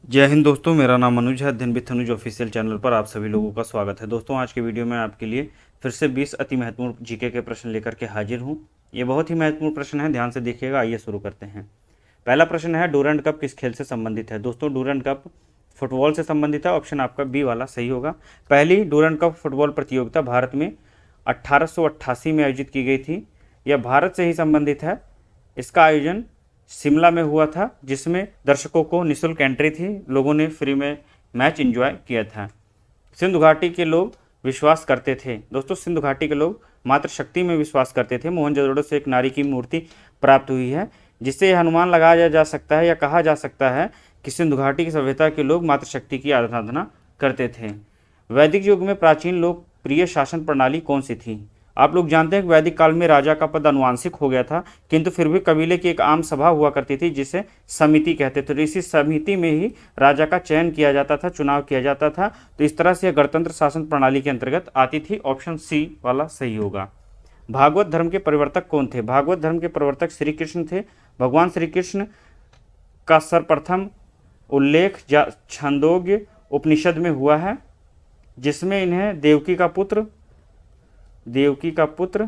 जय हिंद दोस्तों, मेरा नाम अनुज है। अध्ययन विद अनुज ऑफिशियल चैनल पर आप सभी लोगों का स्वागत है। दोस्तों, आज के वीडियो में आपके लिए फिर से 20 अति महत्वपूर्ण जीके के प्रश्न लेकर के हाजिर हूं। ये बहुत ही महत्वपूर्ण प्रश्न है, ध्यान से देखिएगा। आइए शुरू करते हैं। पहला प्रश्न है, डूरंड कप किस खेल से संबंधित है? दोस्तों, डूरंड कप फुटबॉल से संबंधित है। ऑप्शन आपका बी वाला सही होगा। पहली डूरंड कप फुटबॉल प्रतियोगिता भारत में 1888 में आयोजित की गई थी। यह भारत से ही संबंधित है। इसका आयोजन शिमला में हुआ था, जिसमें दर्शकों को निःशुल्क एंट्री थी। लोगों ने फ्री में मैच एंजॉय किया था। सिंधु घाटी के लोग विश्वास करते थे। दोस्तों, सिंधु घाटी के लोग मात्र शक्ति में विश्वास करते थे। मोहनजोदड़ो से एक नारी की मूर्ति प्राप्त हुई है, जिससे यह अनुमान लगाया जा सकता है या कहा जा सकता है कि सिंधु घाटी की सभ्यता के लोग मात्र शक्ति की आराधना करते थे। वैदिक युग में प्राचीन लोकप्रिय शासन प्रणाली कौन सी थी? आप लोग जानते हैं कि वैदिक काल में राजा का पद अनुवांशिक हो गया था, किंतु फिर भी कबीले की एक आम सभा हुआ करती थी, जिसे समिति कहते थे। इसी समिति में ही राजा का चयन किया जाता था, चुनाव किया जाता था। तो इस तरह से यह गणतंत्र शासन प्रणाली के अंतर्गत आती थी। ऑप्शन सी वाला सही होगा। भागवत धर्म के प्रवर्तक कौन थे? भागवत धर्म के प्रवर्तक श्री कृष्ण थे। भगवान श्री कृष्ण का सर्वप्रथम उल्लेख छांदोग्य उपनिषद में हुआ है, जिसमें इन्हें देवकी का पुत्र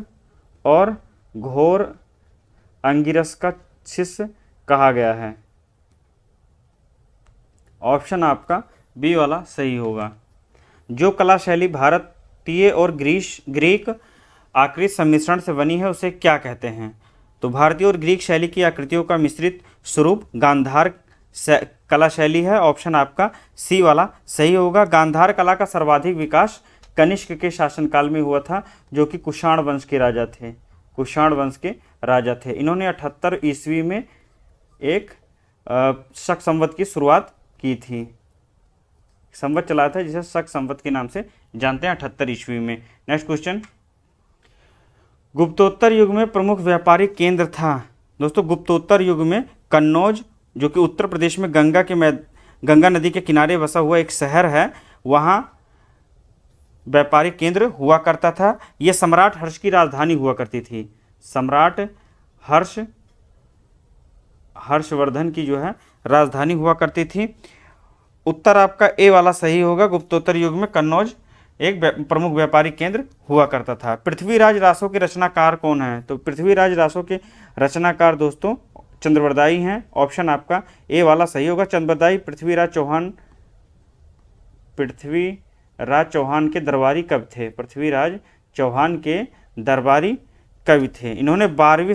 और घोर अंगिरस का शिष्य कहा गया है। ऑप्शन आपका बी वाला सही होगा। जो कला शैली भारतीय और ग्रीक आकृति सम्मिश्रण से बनी है, उसे क्या कहते हैं? तो भारतीय और ग्रीक शैली की आकृतियों का मिश्रित स्वरूप गांधार कला शैली है। ऑप्शन आपका सी वाला सही होगा। गांधार कला का सर्वाधिक विकास कनिष्क के शासनकाल में हुआ था, जो कि कुषाण वंश के राजा थे। इन्होंने 78 ईस्वी में एक शक संवत की शुरुआत की थी। संवत चलाया था, जिसे शक संवत के नाम से जानते हैं, 78 ईस्वी में। नेक्स्ट क्वेश्चन, गुप्तोत्तर युग में प्रमुख व्यापारिक केंद्र था। दोस्तों, गुप्तोत्तर युग में कन्नौज, जो कि उत्तर प्रदेश में गंगा नदी के किनारे बसा हुआ एक शहर है, वहाँ व्यापारिक केंद्र हुआ करता था। यह सम्राट हर्ष की राजधानी हुआ करती थी। सम्राट हर्षवर्धन की जो है राजधानी हुआ करती थी। उत्तर आपका ए वाला सही होगा। गुप्तोत्तर युग में कन्नौज एक प्रमुख व्यापारिक केंद्र हुआ करता था। पृथ्वीराज रासो के रचनाकार कौन है? तो पृथ्वीराज रासो के रचनाकार दोस्तों चंद्रवरदाई हैं। ऑप्शन आपका ए वाला सही होगा। चंद्रवरदाई पृथ्वीराज चौहान के दरबारी कवि थे। पृथ्वीराज चौहान के दरबारी कवि थे। इन्होंने 12वीं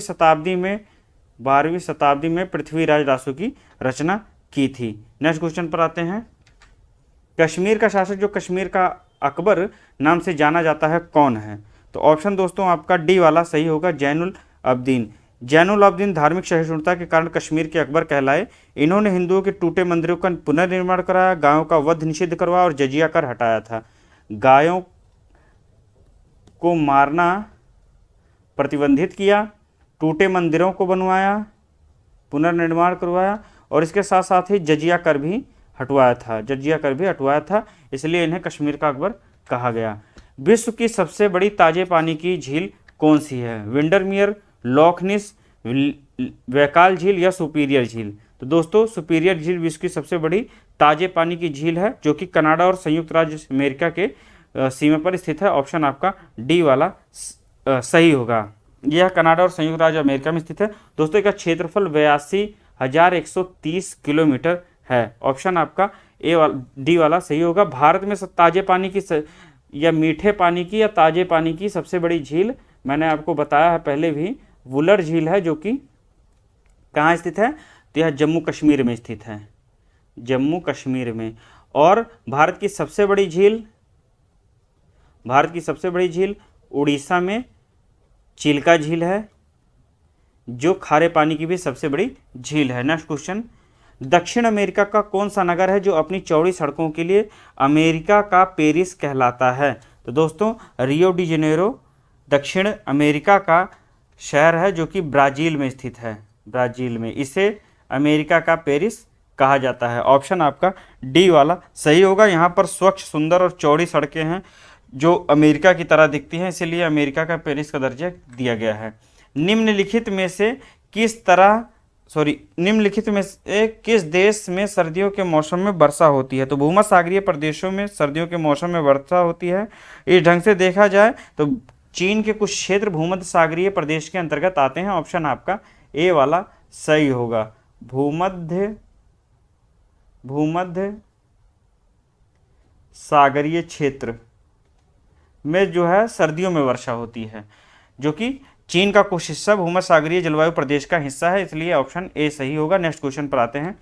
शताब्दी में पृथ्वीराज रासो की रचना की थी। नेक्स्ट क्वेश्चन पर आते हैं। कश्मीर का शासक जो कश्मीर का अकबर नाम से जाना जाता है, कौन है? तो ऑप्शन दोस्तों आपका डी वाला सही होगा। जैनुल अब्दीन धार्मिक सहिष्णुता के कारण कश्मीर के अकबर कहलाए। इन्होंने हिंदुओं के टूटे मंदिरों का पुनर्निर्माण कराया, गायों का वध निषिद्ध करवाया और जजिया कर हटाया था। गायों को मारना प्रतिबंधित किया, टूटे मंदिरों को बनवाया, पुनर्निर्माण करवाया और इसके साथ साथ ही जजिया कर भी हटवाया था। इसलिए इन्हें कश्मीर का अकबर कहा गया। विश्व की सबसे बड़ी ताजे पानी की झील कौन सी है? विंडरमियर, लॉकनिस, वैकाल झील या सुपीरियर झील? तो दोस्तों, सुपीरियर झील विश्व की सबसे बड़ी ताजे पानी की झील है, जो कि कनाडा और संयुक्त राज्य अमेरिका के सीमा पर स्थित है। ऑप्शन आपका डी वाला सही होगा। यह कनाडा और संयुक्त राज्य अमेरिका में स्थित है। दोस्तों, इसका क्षेत्रफल 82,130 किलोमीटर है। ऑप्शन आपका डी वाला सही होगा। भारत में ताजे पानी की या मीठे पानी की या ताजे पानी की सबसे बड़ी झील मैंने आपको बताया है पहले भी, वुलर झील है, जो कि कहाँ स्थित है? तो यह जम्मू कश्मीर में स्थित है, जम्मू कश्मीर में। और भारत की सबसे बड़ी झील उड़ीसा में चिल्का झील है, जो खारे पानी की भी सबसे बड़ी झील है। नेक्स्ट क्वेश्चन, दक्षिण अमेरिका का कौन सा नगर है जो अपनी चौड़ी सड़कों के लिए अमेरिका का पेरिस कहलाता है? तो दोस्तों, रियो डी जेनेरो दक्षिण अमेरिका का शहर है, जो कि ब्राज़ील में स्थित है। ब्राज़ील में इसे अमेरिका का पेरिस कहा जाता है। ऑप्शन आपका डी वाला सही होगा। यहाँ पर स्वच्छ, सुंदर और चौड़ी सड़कें हैं, जो अमेरिका की तरह दिखती हैं, इसीलिए अमेरिका का पेरिस का दर्जा दिया गया है। निम्नलिखित में से किस तरह सॉरी, निम्नलिखित में से किस देश में सर्दियों के मौसम में वर्षा होती है? तो भूमध्य सागरीय प्रदेशों में सर्दियों के मौसम में वर्षा होती है। इस ढंग से देखा जाए तो चीन के कुछ क्षेत्र भूमध्य सागरीय प्रदेश के अंतर्गत आते हैं। ऑप्शन आपका ए वाला सही होगा। भूमध्य सागरीय क्षेत्र में जो है सर्दियों में वर्षा होती है, जो कि चीन का कुछ हिस्सा भूमध्य सागरीय जलवायु प्रदेश का हिस्सा है, इसलिए ऑप्शन ए सही होगा। नेक्स्ट क्वेश्चन पर आते हैं।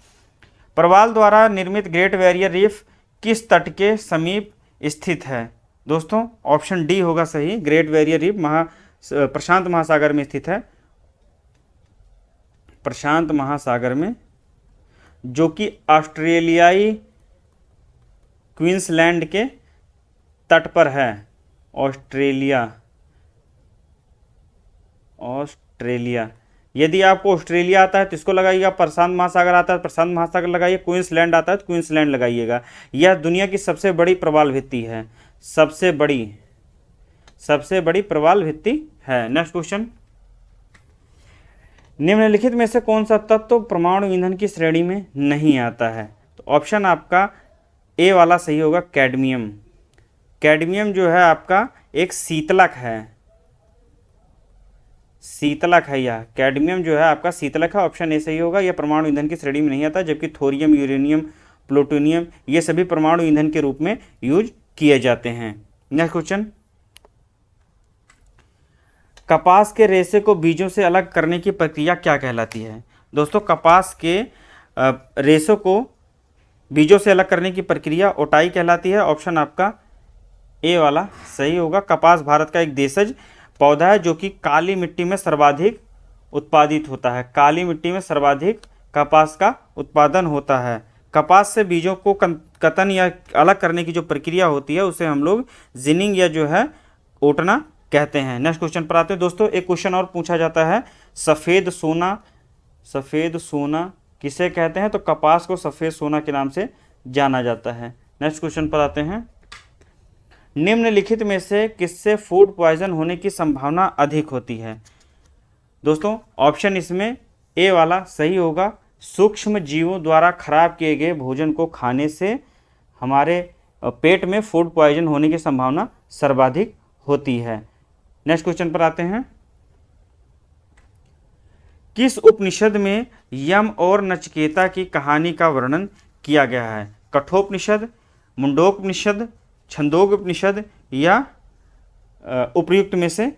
प्रवाल द्वारा निर्मित ग्रेट बैरियर रीफ किस तट के समीप स्थित है? दोस्तों ऑप्शन डी होगा सही। ग्रेट बैरियर रीफ प्रशांत महासागर में स्थित है, प्रशांत महासागर में, जो कि ऑस्ट्रेलियाई क्वींसलैंड के तट पर है। ऑस्ट्रेलिया, यदि आपको ऑस्ट्रेलिया आता है तो इसको लगाइएगा, प्रशांत महासागर आता है प्रशांत महासागर लगाइए, क्वींसलैंड आता है तो क्वींसलैंड लगाइएगा। यह दुनिया की सबसे बड़ी प्रवाल भित्ति है, सबसे बड़ी प्रवाल भित्ति है। नेक्स्ट क्वेश्चन, निम्नलिखित में से कौन सा तत्व परमाणु ईंधन की श्रेणी में नहीं आता है? तो ऑप्शन आपका ए वाला सही होगा, कैडमियम। कैडमियम जो है आपका एक शीतलक है यह कैडमियम जो है आपका शीतलक है। ऑप्शन ए सही होगा। यह परमाणु ईंधन की श्रेणी में नहीं आता, जबकि थोरियम, यूरेनियम, प्लूटोनियम ये सभी परमाणु ईंधन के रूप में यूज किए जाते हैं। नेक्स्ट क्वेश्चन, कपास के रेशे को बीजों से अलग करने की प्रक्रिया क्या कहलाती है? दोस्तों कपास के रेशों को बीजों से अलग करने की प्रक्रिया ओटाई कहलाती है। ऑप्शन आपका ए वाला सही होगा। कपास भारत का एक देशज पौधा है जो कि काली मिट्टी में सर्वाधिक उत्पादित होता है। काली मिट्टी में सर्वाधिक कपास का उत्पादन होता है। कपास से बीजों को कतन या अलग करने की जो प्रक्रिया होती है उसे हम लोग जिनिंग या जो है ओटना कहते हैं। नेक्स्ट क्वेश्चन पर आते हैं दोस्तों। एक क्वेश्चन और पूछा जाता है, सफ़ेद सोना किसे कहते हैं? तो कपास को सफ़ेद सोना के नाम से जाना जाता है। नेक्स्ट क्वेश्चन पर आते हैं। निम्नलिखित में से किससे फूड पॉइजन होने की संभावना अधिक होती है? दोस्तों ऑप्शन इसमें ए वाला सही होगा। सूक्ष्म जीवों द्वारा खराब किए गए भोजन को खाने से हमारे पेट में फूड पॉइजन होने की संभावना सर्वाधिक होती है। नेक्स्ट क्वेश्चन पर आते हैं। किस उपनिषद में यम और नचिकेता की कहानी का वर्णन किया गया है? कठोपनिषद, मुंडोपनिषद, छंदोगोपनिषद या उपर्युक्त में से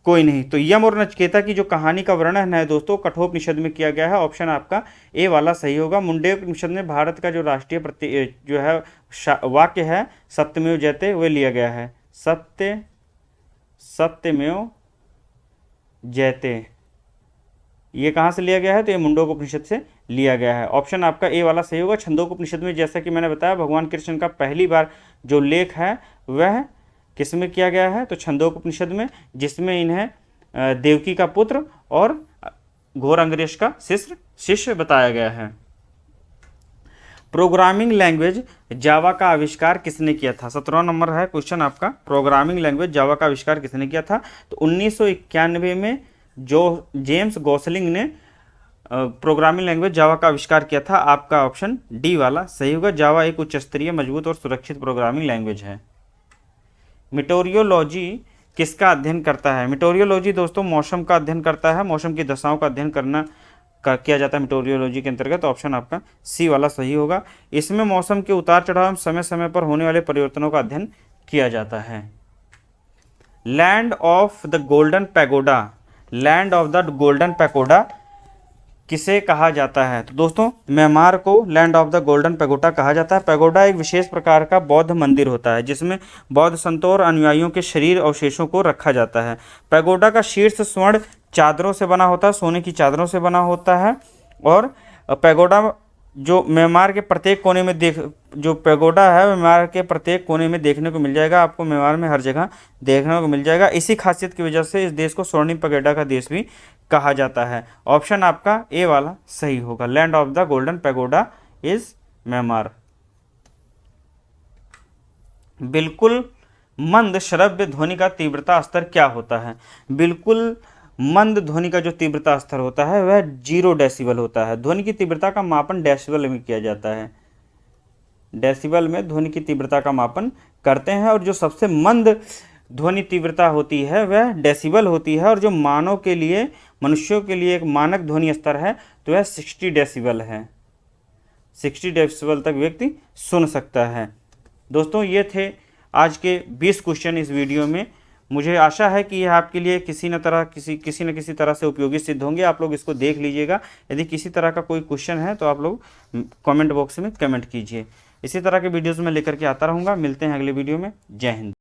कोई नहीं? तो यम और नचिकेता की जो कहानी का वर्णन है दोस्तों कठोपनिषद में किया गया है। ऑप्शन आपका ए वाला सही होगा। मुंडोपनिषद में भारत का जो राष्ट्रीय जो है वाक्य है सत्यमेव जयते वह लिया गया है। सत्यमेव जयते, ये कहाँ से लिया गया है? तो ये मुंडोपनिषद से लिया गया है। ऑप्शन आपका ए वाला सही होगा। छंदोगोपनिषद में जैसा कि मैंने बताया भगवान कृष्ण का पहली बार जो लेख है वह किस में किया गया है? तो छंदोगोपनिषद में, जिसमें इन्हें देवकी का पुत्र और घोर अंगरेश का शिष्य बताया गया है। प्रोग्रामिंग लैंग्वेज जावा का आविष्कार किसने किया था? 17 नंबर है क्वेश्चन आपका। प्रोग्रामिंग लैंग्वेज जावा का आविष्कार किसने किया था? तो 1991 में जो जेम्स गॉसलिंग ने प्रोग्रामिंग लैंग्वेज जावा का आविष्कार किया था। आपका ऑप्शन डी वाला सही होगा। जावा एक उच्च स्तरीय, मजबूत और सुरक्षित प्रोग्रामिंग लैंग्वेज है। मीटोरियोलॉजी किसका अध्ययन करता है? मीटोरियोलॉजी दोस्तों मौसम का अध्ययन करता है। मौसम की दशाओं का अध्ययन किया जाता है मीटोरियोलॉजी के अंतर्गत। ऑप्शन आपका सी वाला सही होगा। इसमें मौसम के उतार चढ़ाव समय समय पर होने वाले परिवर्तनों का अध्ययन किया जाता है। Land of the golden pagoda किसे कहा जाता है? तो दोस्तों म्यांमार को land of the golden pagoda कहा जाता है। पैगोडा एक विशेष प्रकार का बौद्ध मंदिर होता है जिसमें बौद्ध संतों और अनुयायियों के शरीर अवशेषों को रखा जाता है। पैगोडा का शीर्ष स्वर्ण चादरों से बना होता है, सोने की चादरों से बना होता है। और पैगोडा जो म्यांमार के प्रत्येक कोने में म्यांमार के प्रत्येक कोने में देखने को मिल जाएगा। आपको म्यांमार में हर जगह देखने को मिल जाएगा। इसी खासियत की वजह से इस देश को स्वर्णिम पैगोडा का देश भी कहा जाता है। ऑप्शन आपका ए वाला सही होगा। Land of the golden pagoda is Myanmar. बिल्कुल मंद श्रव्य ध्वनि का तीव्रता स्तर क्या होता है? बिल्कुल मंद ध्वनि का जो तीव्रता स्तर होता है वह 0 डेसिबल होता है। ध्वनि की तीव्रता का मापन डेसिबल में किया जाता है। डेसिबल में ध्वनि की तीव्रता का मापन करते हैं और जो सबसे मंद ध्वनि तीव्रता होती है वह डेसिबल होती है और जो मानव के लिए, मनुष्यों के लिए एक मानक ध्वनि स्तर है तो वह 60 डेसिबल है। 60 डेसिबल तक व्यक्ति सुन सकता है। दोस्तों ये थे आज के 20 क्वेश्चन इस वीडियो में। मुझे आशा है कि यह आपके लिए किसी न किसी तरह से उपयोगी सिद्ध होंगे। आप लोग इसको देख लीजिएगा। यदि किसी तरह का कोई क्वेश्चन है तो आप लोग कमेंट बॉक्स में कमेंट कीजिए। इसी तरह के वीडियोज़ में लेकर के आता रहूँगा। मिलते हैं अगले वीडियो में। जय हिंद।